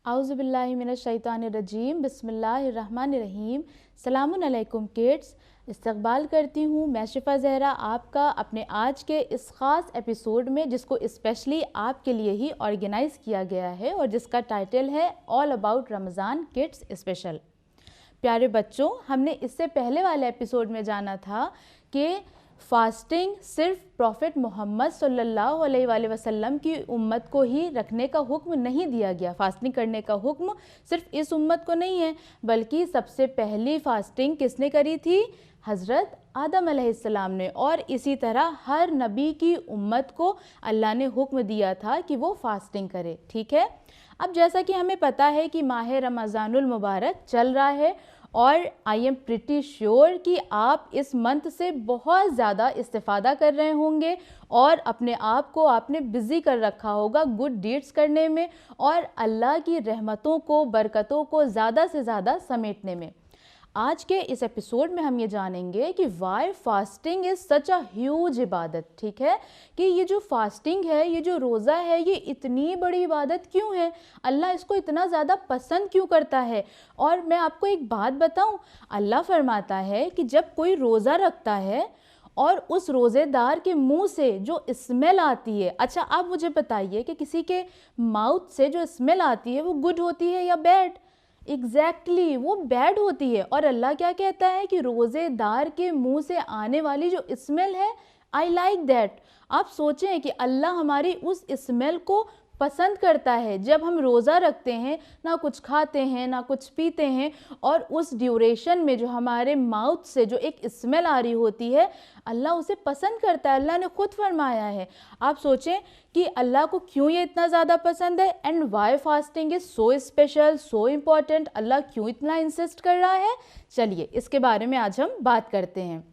आउज़ुबिल्लाहिमिनश्शैतानिर्रजीम बिस्मिल्लाहिर्रहमानिर्रहीम। सलामुन अलैकुम किड्स। इस्तकबाल करती हूँ मैं शिफ़ा ज़हरा आपका अपने आज के इस ख़ास एपिसोड में, जिसको स्पेशली आपके लिए ही ऑर्गेनाइज़ किया गया है और जिसका टाइटल है all about Ramzan kids special. प्यारे बच्चों, हमने इससे पहले वाले एपिसोड में जाना था कि फास्टिंग सिर्फ प्रॉफिट मोहम्मद सल्लल्लाहु अलैहि वसल्लम की उम्मत को ही रखने का हुक्म नहीं दिया गया। फास्टिंग करने का हुक्म सिर्फ इस उम्मत को नहीं है, बल्कि सबसे पहली फास्टिंग किसने करी थी? हज़रत आदम अलैहिस्सलाम ने। और इसी तरह हर नबी की उम्मत को अल्लाह ने हुक्म दिया था कि वो फास्टिंग करे। ठीक है, अब जैसा कि हमें पता है कि माह रमज़ानुल मुबारक चल रहा है और आई एम प्रिटी श्योर कि आप इस मंथ से बहुत ज़्यादा इस्तेफ़ादा कर रहे होंगे और अपने आप को आपने बिज़ी कर रखा होगा गुड डीड्स करने में और अल्लाह की रहमतों को, बरकतों को ज़्यादा से ज़्यादा समेटने में। आज के इस एपिसोड में हम ये जानेंगे कि why fasting is such a huge इबादत। ठीक है, कि ये जो फास्टिंग है, ये जो रोज़ा है, ये इतनी बड़ी इबादत क्यों है, अल्लाह इसको इतना ज़्यादा पसंद क्यों करता है। और मैं आपको एक बात बताऊं, अल्लाह फरमाता है कि जब कोई रोज़ा रखता है और उस रोज़ेदार के मुंह से जो स्मेल आती है, अच्छा आप मुझे बताइए कि किसी के माउथ से जो स्मेल आती है वो गुड होती है या बैड? एग्जैक्टली वो बैड होती है। और अल्लाह क्या कहता है कि रोज़ेदार के मुंह से आने वाली जो स्मेल है, आई लाइक दैट। आप सोचें कि अल्लाह हमारी उस स्मेल को पसंद करता है। जब हम रोज़ा रखते हैं, ना कुछ खाते हैं ना कुछ पीते हैं, और उस ड्यूरेशन में जो हमारे माउथ से जो एक स्मेल आ रही होती है, अल्लाह उसे पसंद करता है। अल्लाह ने खुद फरमाया है। आप सोचें कि अल्लाह को क्यों ये इतना ज़्यादा पसंद है and why fasting is so special, so important. Allah क्यों इतना इंसिस्ट कर रहा है, चलिए इसके बारे में आज हम बात करते हैं।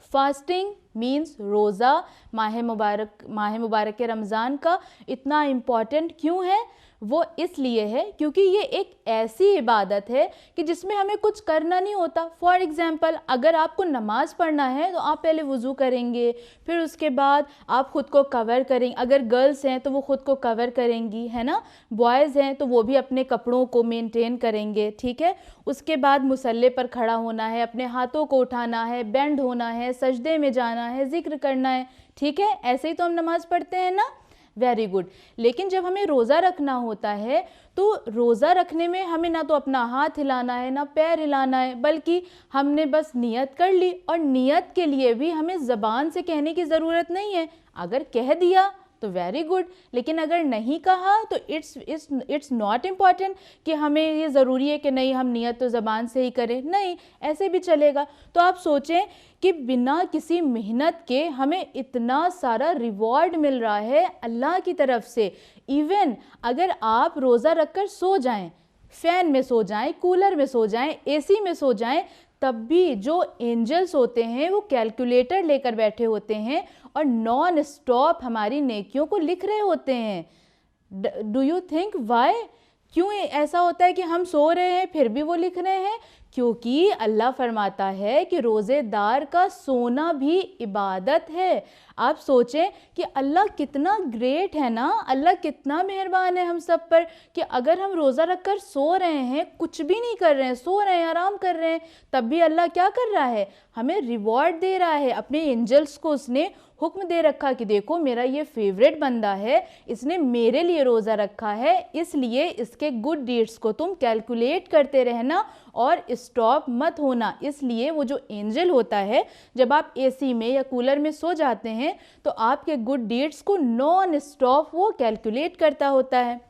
फास्टिंग मीन्स रोज़ा। माह मुबारक के रमज़ान का इतना इम्पॉर्टेंट क्यों है? वो इसलिए है क्योंकि ये एक ऐसी इबादत है कि जिसमें हमें कुछ करना नहीं होता। फॉर एग्ज़ाम्पल, अगर आपको नमाज़ पढ़ना है तो आप पहले वज़ू करेंगे, फिर उसके बाद आप ख़ुद को कवर करेंगे। अगर गर्ल्स हैं तो वो ख़ुद को कवर करेंगी, है ना। बॉयज़ हैं तो वो भी अपने कपड़ों को मेंटेन करेंगे। ठीक है, उसके बाद मुसल्ले पर खड़ा होना है, अपने हाथों को उठाना है, बेंड होना है, सजदे में जाना है, जिक्र करना है। ठीक है, ऐसे ही तो हम नमाज़ पढ़ते हैं ना। Very good. लेकिन जब हमें रोज़ा रखना होता है तो रोज़ा रखने में हमें ना तो अपना हाथ हिलाना है ना पैर हिलाना है, बल्कि हमने बस नियत कर ली। और नियत के लिए भी हमें ज़बान से कहने की ज़रूरत नहीं है। अगर कह दिया तो वेरी गुड, लेकिन अगर नहीं कहा तो इट्स नॉट इम्पॉर्टेंट कि हमें ये ज़रूरी है कि नहीं हम नियत तो ज़बान से ही करें, नहीं ऐसे भी चलेगा। तो आप सोचें कि बिना किसी मेहनत के हमें इतना सारा रिवॉर्ड मिल रहा है अल्लाह की तरफ से। इवन अगर आप रोज़ा रखकर सो जाएं, फ़ैन में सो जाएं, कूलर में सो जाएं, एसी में सो जाएं, तब भी जो एंजल्स होते हैं वो कैलकुलेटर लेकर बैठे होते हैं और नॉन स्टॉप हमारी नेकियों को लिख रहे होते हैं। Do you think Y? क्यों ऐसा होता है कि हम सो रहे हैं फिर भी वो लिख रहे हैं? क्योंकि अल्लाह फरमाता है कि रोज़ेदार का सोना भी इबादत है। आप सोचें कि अल्लाह कितना ग्रेट है ना, अल्लाह कितना मेहरबान है हम सब पर, कि अगर हम रोज़ा रखकर सो रहे हैं, कुछ भी नहीं कर रहे हैं, सो रहे हैं, आराम कर रहे हैं, तब भी अल्लाह क्या कर रहा है? हमें रिवॉर्ड दे रहा है। अपने एंजल्स को उसने हुक्म दे रखा कि देखो मेरा ये फेवरेट बंदा है, इसने मेरे लिए रोज़ा रखा है, इसलिए इसके गुड डीड्स को तुम कैलकुलेट करते रहना और स्टॉप मत होना। इसलिए वो जो एंजल होता है, जब आप एसी में या कूलर में सो जाते हैं तो आपके गुड डीड्स को नॉन स्टॉप वो कैलकुलेट करता होता है।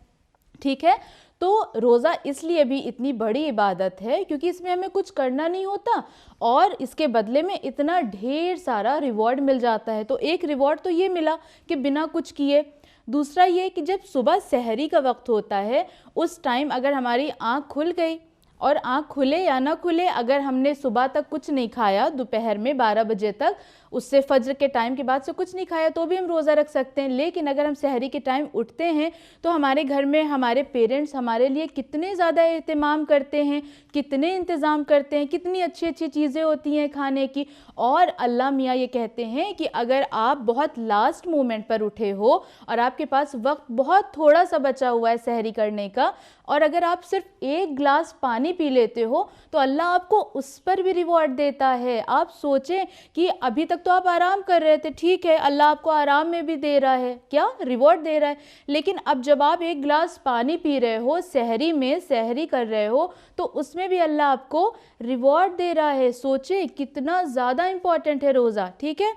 ठीक है, तो रोज़ा इसलिए भी इतनी बड़ी इबादत है क्योंकि इसमें हमें कुछ करना नहीं होता और इसके बदले में इतना ढेर सारा रिवॉर्ड मिल जाता है। तो एक रिवॉर्ड तो ये मिला कि बिना कुछ किए। दूसरा ये कि जब सुबह सहरी का वक्त होता है, उस टाइम अगर हमारी आँख खुल गई, और आँख खुले या ना खुले, अगर हमने सुबह तक कुछ नहीं खाया, दोपहर में 12 बजे तक, उससे फज्र के टाइम के बाद से कुछ नहीं खाया तो भी हम रोज़ा रख सकते हैं। लेकिन अगर हम सहरी के टाइम उठते हैं तो हमारे घर में हमारे पेरेंट्स हमारे लिए कितने ज़्यादा एहतमाम करते हैं, कितने इंतज़ाम करते हैं, कितनी अच्छी अच्छी चीज़ें होती हैं खाने की। और अल्लाह मियाँ ये कहते हैं कि अगर आप बहुत लास्ट मोमेंट पर उठे हो और आपके पास वक्त बहुत थोड़ा सा बचा हुआ है सहरी करने का, और अगर आप सिर्फ एक गिलास पानी पी लेते हो तो अल्लाह आपको उस पर भी रिवॉर्ड देता है। आप सोचें कि अभी तक तो आप आराम कर रहे थे, ठीक है, अल्लाह आपको आराम में भी दे रहा है, क्या रिवॉर्ड दे रहा है, लेकिन अब जब आप एक गिलास पानी पी रहे हो, सहरी में सहरी कर रहे हो, तो उसमें भी अल्लाह आपको रिवॉर्ड दे रहा है। सोचें कितना ज़्यादा इम्पॉर्टेंट है रोज़ा, ठीक है।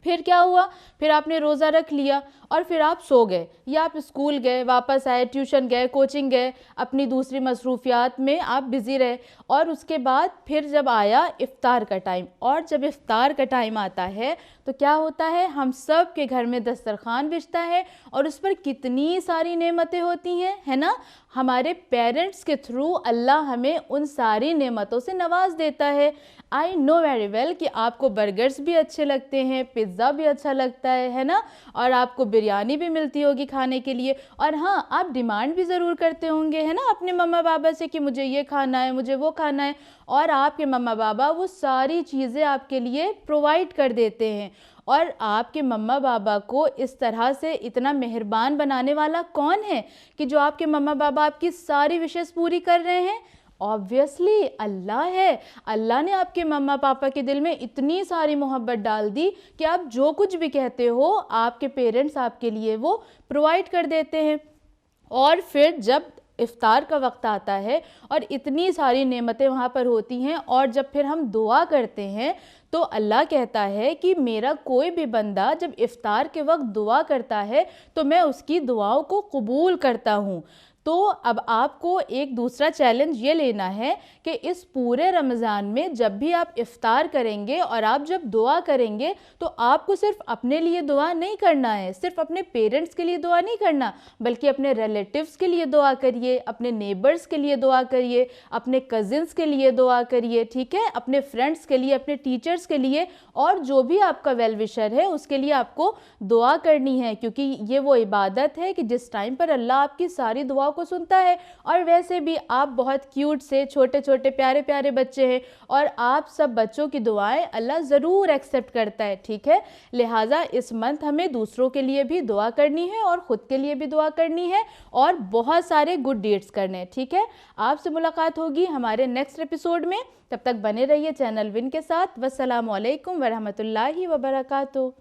फिर क्या हुआ, फिर आपने रोज़ा रख लिया और फिर आप सो गए, या आप स्कूल गए, वापस आए, ट्यूशन गए, कोचिंग गए, अपनी दूसरी मसरूफियात में आप बिज़ी रहे। और उसके बाद फिर जब आया इफ़्तार का टाइम, और जब इफ़्तार का टाइम आता है तो क्या होता है, हम सब के घर में दस्तरखान बिछता है और उस पर कितनी सारी नेमतें होती हैं, है ना। हमारे पेरेंट्स के थ्रू अल्लाह हमें उन सारी नेमतों से नवाज देता है। आई नो वेरी वेल कि आपको बर्गर्स भी अच्छे लगते हैं, पिज़्ज़ा भी अच्छा लगता है ना, और आपको बिरयानी भी मिलती होगी खाने के लिए। और हाँ, आप डिमांड भी ज़रूर करते होंगे, है ना, अपने मम्मा पापा से कि मुझे ये खाना है, मुझे वो खाना है, और आपके मम्मा पापा वो सारी चीज़ें आपके लिए प्रोवाइड कर देते हैं। और आपके मम्मा पापा को इस तरह से इतना मेहरबान बनाने वाला कौन है कि जो आपके मम्मा पापा आपकी सारी विशेष पूरी कर रहे हैं? ऑब्वियसली अल्लाह है। अल्लाह ने आपके मम्मा पापा के दिल में इतनी सारी मोहब्बत डाल दी कि आप जो कुछ भी कहते हो आपके पेरेंट्स आपके लिए वो प्रोवाइड कर देते हैं। और फिर जब इफ़्तार का वक्त आता है और इतनी सारी नेमतें वहाँ पर होती हैं, और जब फिर हम दुआ करते हैं तो अल्लाह कहता है कि मेरा कोई भी बंदा जब इफ़्तार के वक्त दुआ करता है तो मैं उसकी दुआओं को कबूल करता हूँ। तो अब आपको एक दूसरा चैलेंज ये लेना है कि इस पूरे रमज़ान में जब भी आप इफ़्तार करेंगे और आप जब दुआ करेंगे तो आपको सिर्फ अपने लिए दुआ नहीं करना है, सिर्फ अपने पेरेंट्स के लिए दुआ नहीं करना, बल्कि अपने रिलेटिव्स के लिए दुआ करिए, अपने नेबर्स के लिए दुआ करिए, अपने कज़िन्स के लिए दुआ करिए, ठीक है, अपने फ्रेंड्स के लिए, अपने टीचर्स के लिए, और जो भी आपका वेल विशर है उसके लिए आपको दुआ करनी है। क्योंकि ये वो इबादत है कि जिस टाइम पर अल्लाह आपकी सारी दुआओं को सुनता है। और वैसे भी आप बहुत क्यूट से छोटे छोटे प्यारे प्यारे बच्चे हैं, और आप सब बच्चों की दुआएं अल्लाह ज़रूर एक्सेप्ट करता है, ठीक है। लिहाजा इस मंथ हमें दूसरों के लिए भी दुआ करनी है और ख़ुद के लिए भी दुआ करनी है, और बहुत सारे गुड डीड्स करने हैं, ठीक है। आपसे मुलाकात होगी हमारे नेक्स्ट एपिसोड में, तब तक बने रहिए चैनल विन के साथ। वस्सलामु अलैकुम वरहमतुल्लाहि वबरकातुहू।